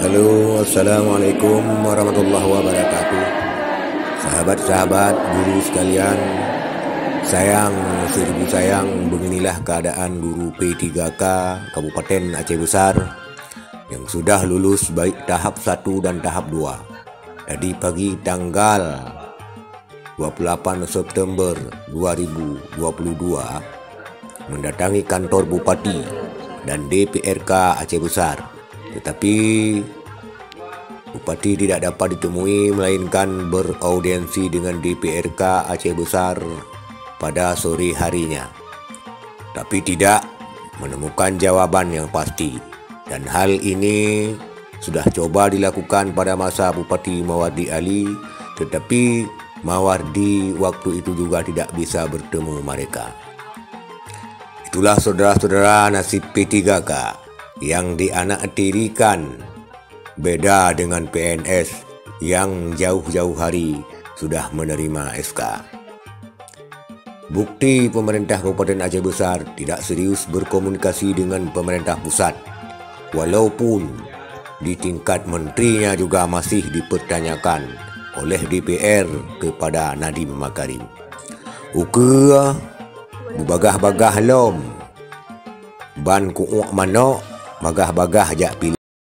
Halo, assalamualaikum warahmatullahi wabarakatuh. Sahabat-sahabat, guru sekalian, sayang seribu sayang, beginilah keadaan guru P3K Kabupaten Aceh Besar yang sudah lulus baik tahap 1 dan tahap 2. Jadi pagi tanggal 28 September 2022 mendatangi kantor Bupati dan DPRK Aceh Besar. Tetapi Bupati tidak dapat ditemui melainkan beraudiensi dengan DPRK Aceh Besar pada sore harinya. Tapi tidak menemukan jawaban yang pasti. Dan hal ini sudah coba dilakukan pada masa Bupati Mawardi Ali, tetapi Mawardi waktu itu juga tidak bisa bertemu mereka. Itulah saudara-saudara nasib P3K yang dianaktirikan, beda dengan PNS yang jauh-jauh hari sudah menerima SK. Bukti pemerintah Kabupaten Aceh Besar tidak serius berkomunikasi dengan pemerintah pusat, walaupun di tingkat menterinya juga masih dipertanyakan oleh DPR kepada Nadiem Makarim. Uka bagah-bagah lom ban kuuk manok bagah-bagah jak pilih.